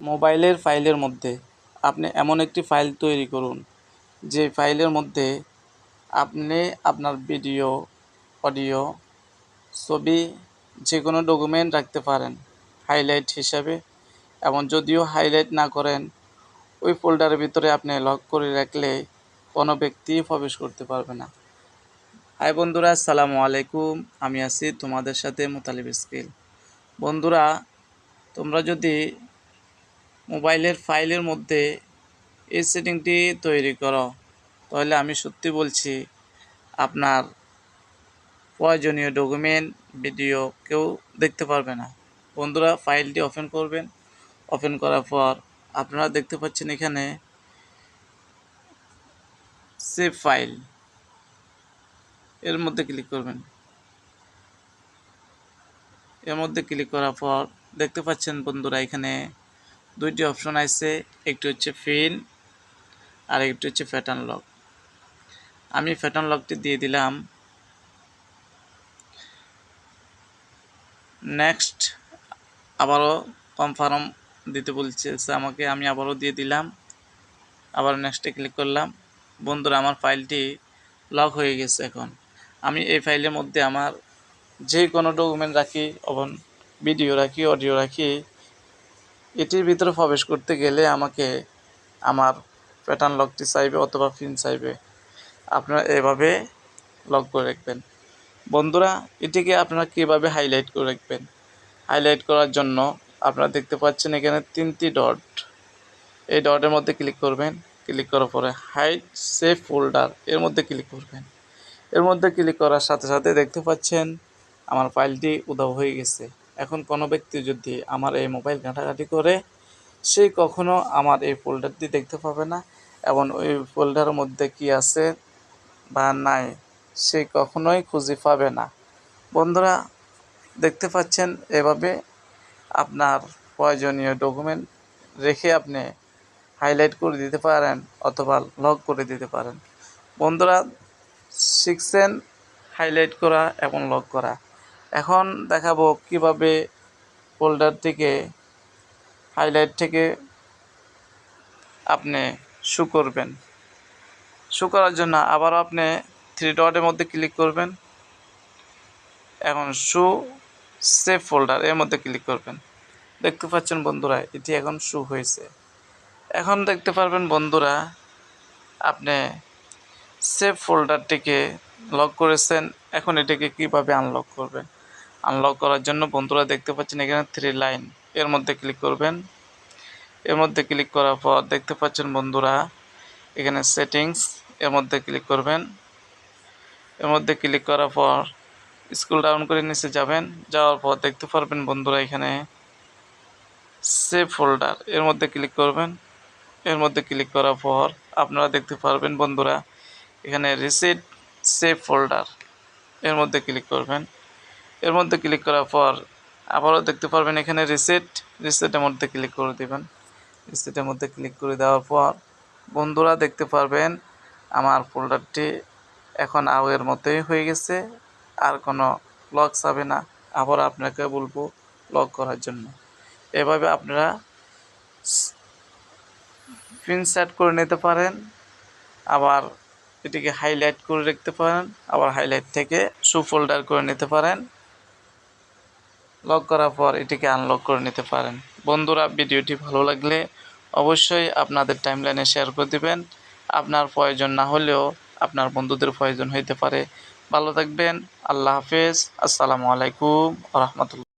মোবাইলের ফাইলের মধ্যে আপনি এমন একটি ফাইল তৈরি করুন যে ফাইলের মধ্যে আপনি আপনার ভিডিও, অডিও, ছবি যে কোনো ডকুমেন্ট রাখতে পারেন হাইলাইট হিসাবে। এবং যদিও হাইলাইট না করেন, ওই ফোল্ডারের ভিতরে আপনি লক করে রাখলে কোনো ব্যক্তি প্রবেশ করতে পারবে না। হাই বন্ধুরা, আসসালামু আলাইকুম। আমি আছি তোমাদের সাথে মুতালিব স্কিল। বন্ধুরা, তোমরা যদি মোবাইলের ফাইলের মধ্যে এই সেটিংটি তৈরি করো, তাহলে আমি সত্যি বলছি আপনার প্রয়োজনীয় ডকুমেন্ট, ভিডিও কেউ দেখতে পারবে না। বন্ধুরা, ফাইলটি ওপেন করবেন। ওপেন করার পর আপনারা দেখতে পাচ্ছেন এখানে সেভ ফাইল, এর মধ্যে ক্লিক করবেন। এর মধ্যে ক্লিক করার পর দেখতে পাচ্ছেন বন্ধুরা এখানে দুইটি অপশন আছে, একটি হচ্ছে পিন আর একটি হচ্ছে প্যাটার্ন লক। আমি প্যাটার্ন লকটি দিয়ে দিলাম। নেক্সট আবারও কনফার্ম দিতে বলছে আমাকে, আমি আবারও দিয়ে দিলাম। আবার নেক্সটে ক্লিক করলাম। বন্ধুরা, আমার ফাইলটি লক হয়ে গেছে। এখন আমি এই ফাইলের মধ্যে আমার যে কোনো ডকুমেন্ট রাখি, এবং ভিডিও রাখি, অডিও রাখি, এটির ভিতরে প্রবেশ করতে গেলে আমাকে আমার প্যাটার্ন লকটি চাইবে অথবা পিন চাইবে। আপনারা এভাবে লক করে রাখবেন। বন্ধুরা, এটিকে আপনারা কীভাবে হাইলাইট করে রাখবেন? হাইলাইট করার জন্য আপনারা দেখতে পাচ্ছেন এখানে 3টি ডট। এই ডটের মধ্যে ক্লিক করবেন। ক্লিক করার পরে হাইড সেভ ফোল্ডার, এর মধ্যে ক্লিক করবেন। এর মধ্যে ক্লিক করার সাথে সাথে দেখতে পাচ্ছেন আমার ফাইলটি উধাও হয়ে গেছে। এখন কোনো ব্যক্তি যদি আমার এই মোবাইল ঘাঁটাঘাঁটি করে, সে কখনো আমার এই ফোল্ডারটি দেখতে পাবে না, এবং ওই ফোল্ডারের মধ্যে কি আছে বা নাই সে কখনোই খুঁজে পাবে না। বন্ধুরা, দেখতে পাচ্ছেন এভাবে আপনার প্রয়োজনীয় ডকুমেন্ট রেখে আপনি হাইলাইট করে দিতে পারেন অথবা লক করে দিতে পারেন। বন্ধুরা, শিখছেন হাইলাইট করা এবং লক করা। এখন দেখাবো কিভাবে ফোল্ডার থেকে হাইলাইট থেকে আপনি শো করবেন। শো করার জন্য আবারও আপনি 3 ডটের মধ্যে ক্লিক করবেন। এখন শো সেভ ফোল্ডার, এর মধ্যে ক্লিক করবেন। দেখতে পাচ্ছেন বন্ধুরা, এটি এখন শো হয়েছে। এখন দেখতে পারবেন বন্ধুরা, আপনি সেভ ফোল্ডারটিকে লক করেছেন। এখন এটাকে কিভাবে আনলক করবেন? আনলক করার জন্য বন্ধুরা দেখতে পাচ্ছেন এখানে 3 লাইন, এর মধ্যে ক্লিক করবেন। এর মধ্যে ক্লিক করার পর দেখতে পাচ্ছেন বন্ধুরা এখানে সেটিংস, এর মধ্যে ক্লিক করবেন। এর মধ্যে ক্লিক করার পর স্ক্রল ডাউন করে নিচে যাবেন। যাওয়ার পর দেখতে পারবেন বন্ধুরা এখানে সেভ ফোল্ডার, এর মধ্যে ক্লিক করবেন। এর মধ্যে ক্লিক করার পর আপনারা দেখতে পারবেন বন্ধুরা এখানে রিসেট সেভ ফোল্ডার, এর মধ্যে ক্লিক করবেন। এর মধ্যে ক্লিক করার পর আবারও দেখতে পারবেন এখানে রিসেটের মধ্যে ক্লিক করে দেবেন। রিসেটের মধ্যে ক্লিক করে দেওয়ার পর বন্ধুরা দেখতে পারবেন আমার ফোল্ডারটি এখন আগের মতোই হয়ে গেছে, আর কোনো লক চাবে না। আবার আপনাকে বলবো লক করার জন্য। এভাবে আপনারা পিন সেট করে নিতে পারেন, আবার এটিকে হাইলাইট করে রাখতে পারেন, আবার হাইলাইট থেকে শো ফোল্ডার করে নিতে পারেন। লক করার পর এটিকে আনলক করে নিতে পারেন। বন্ধুরা, ভিডিওটি ভালো লাগলে অবশ্যই আপনাদের টাইমলাইনে শেয়ার করে দিবেন। আপনার প্রয়োজন না হলেও আপনার বন্ধুদের প্রয়োজন হইতে পারে। ভালো থাকবেন। আল্লাহ হাফেজ। আসসালামু আলাইকুম ওয়া রাহমাতুল্লাহ।